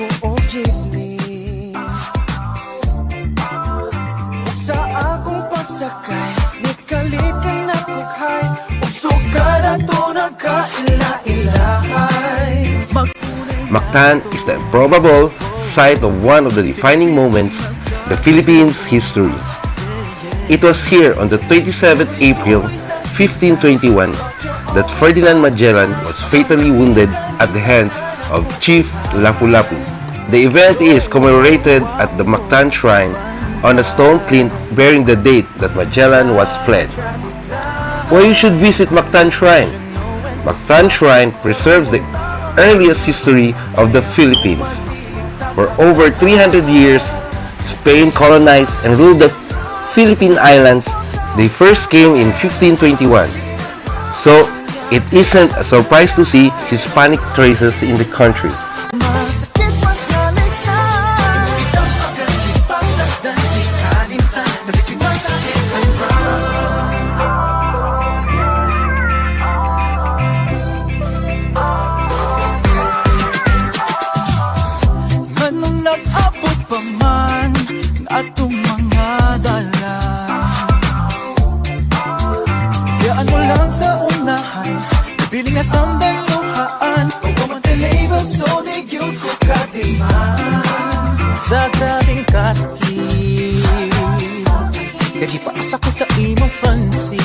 ko og jeepney. Sa akong pagsakay, nikalit ka na kukhay, ug sugad ato nagkaila-ilahay. Mactan is the improbable site of one of the defining moments in the Philippines' history. It was here on the 27th April 1521 that Ferdinand Magellan was fatally wounded at the hands of Chief Lapu Lapu. The event is commemorated at the Mactan Shrine on a stone plinth bearing the date that Magellan was fled. Why you should visit Mactan Shrine? Mactan Shrine preserves the earliest history of the Philippines. For over 300 years, Spain colonized and ruled the Philippine Islands. They first came in 1521. So, it isn't a surprise to see Hispanic traces in the country. Sa grabing kasakit, kaya paasa ko sa imong fancy.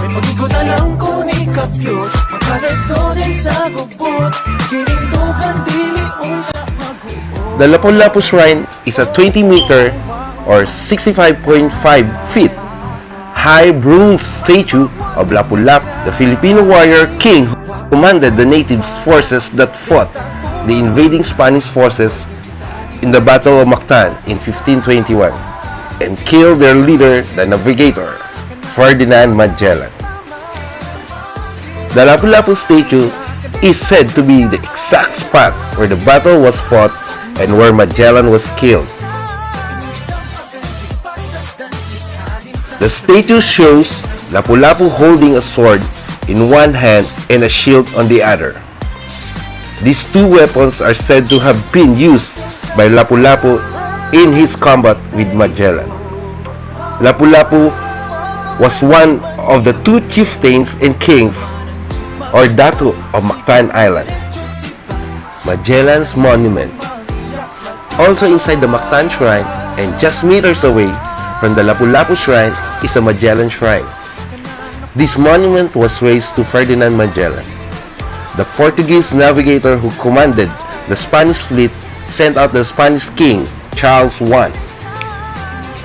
May pag-igot na lang ko ni Katuyot, magkadagdo din sa gubot, kirindukan dili unta mag-uot. The LAPU LAPU Shrine is a 20-meter or 65.5 feet high bronze statue of Lapu Lapu, the Filipino warrior king who commanded the native forces that fought the invading Spanish forces in the Battle of Mactan in 1521 and killed their leader, the navigator, Ferdinand Magellan. The Lapu Lapu statue is said to be the exact spot where the battle was fought and where Magellan was killed. The statue shows Lapu Lapu holding a sword in one hand and a shield on the other. These two weapons are said to have been used by Lapu Lapu in his combat with Magellan. Lapu Lapu was one of the two chieftains and kings or Datu of Mactan Island. Magellan's Monument. Also inside the Mactan Shrine and just meters away from the Lapu Lapu Shrine is a Magellan Shrine. This monument was raised to Ferdinand Magellan, the Portuguese navigator who commanded the Spanish fleet sent out the Spanish king Charles I.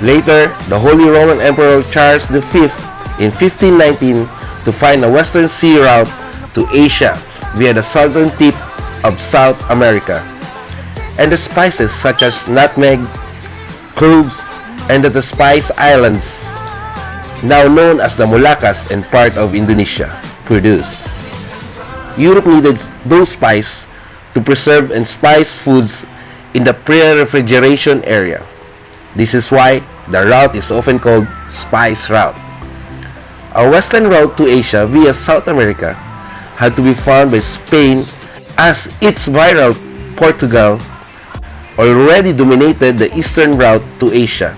Later, the Holy Roman Emperor Charles V in 1519 to find a western sea route to Asia via the southern tip of South America, and the spices such as nutmeg, cloves, and the Spice Islands, now known as the Moluccas and part of Indonesia, produced. Europe needed those spices to preserve and spice foods in the pre-refrigeration area. This is why the route is often called Spice Route. A western route to Asia via South America had to be found by Spain as its rival Portugal already dominated the eastern route to Asia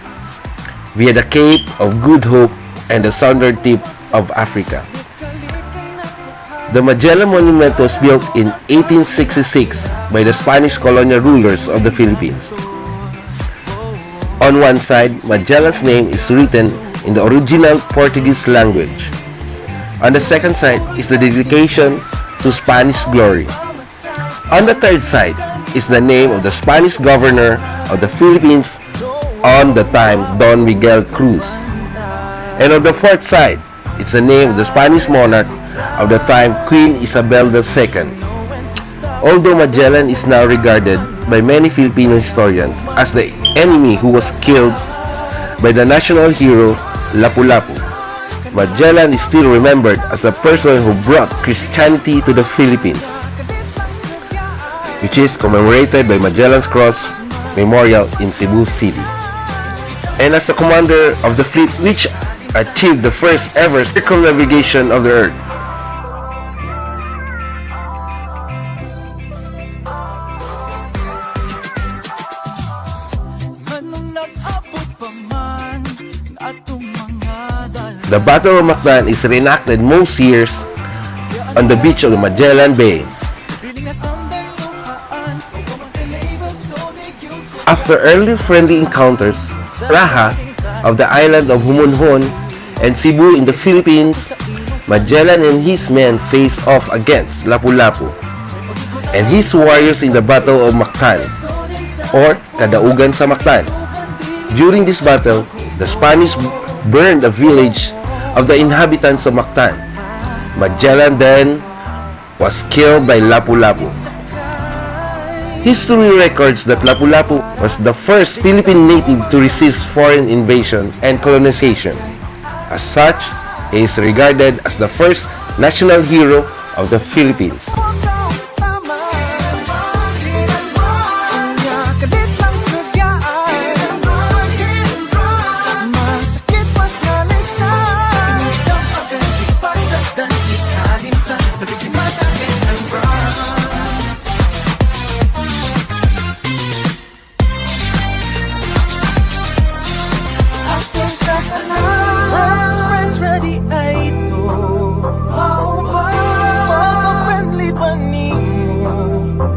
via the Cape of Good Hope and the southern tip of Africa. The Magellan Monument was built in 1866 by the Spanish colonial rulers of the Philippines. On one side, Magellan's name is written in the original Portuguese language. On the second side is the dedication to Spanish glory. On the third side is the name of the Spanish governor of the Philippines on the time, Don Miguel Cruz. And on the fourth side, it's the name of the Spanish monarch of the time, Queen Isabel II. Although Magellan is now regarded by many Filipino historians as the enemy who was killed by the national hero Lapu Lapu, Magellan is still remembered as the person who brought Christianity to the Philippines, which is commemorated by Magellan's Cross Memorial in Cebu City. And as the commander of the fleet which achieved the first ever circumnavigation of the Earth. The Battle of Mactan is reenacted most years on the beach of the Magellan Bay. After early friendly encounters, Raha of the island of Humonhon and Cebu in the Philippines, Magellan and his men faced off against Lapu Lapu and his warriors in the Battle of Mactan, or Kadaugan sa Mactan. During this battle, the Spanish burned a village of the inhabitants of Mactan. Magellan then was killed by Lapu Lapu. History records that Lapu Lapu was the first Philippine native to resist foreign invasion and colonization. As such, he is regarded as the first national hero of the Philippines.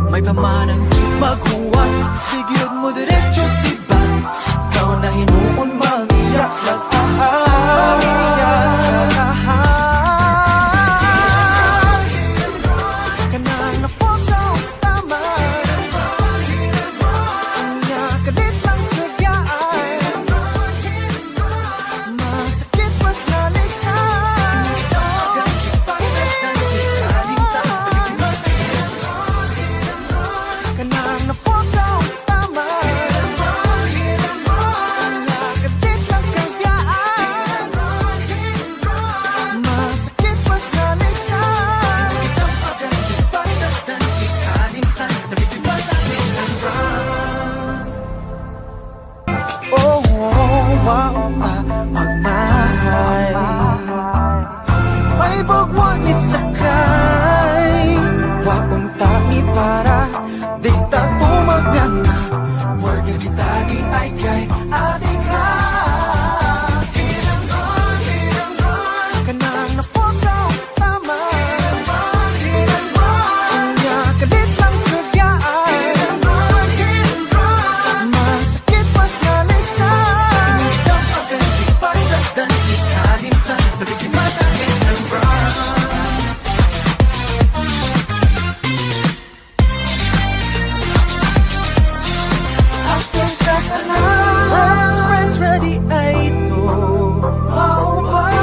May pamanang maghuwat, bigyan mo diretso siba. Ikaw na hinuon, mamiyak lang kanang napogaw, tama. Kanya kalit lang kagyaan, masakit mas naliksan. Kanang napogaw, tama. Kanya kalit lang kagyaan, masakit mas naliksan. Oh, wow, magmahal. May bagwan ni sakay, waong tangi para di ta tumagana. Work kita di ay kay ating ka. Kanang napogaw, tama. Kanya kalit lang kagyaan, masakit mas naliksan. Atin sa kanan, friends ready ay ito.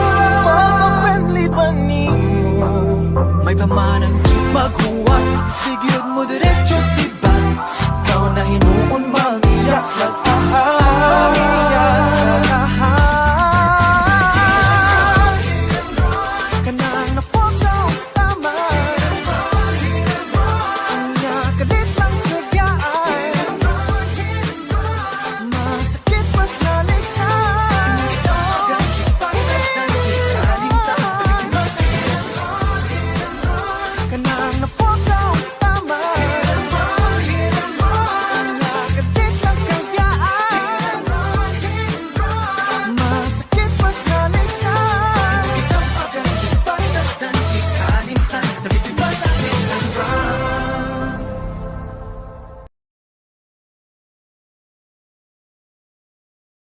Pagka-friendly pa nimo, may pamanang maghuwat, bigyan mo diretso siba. Ikaw na hinuon,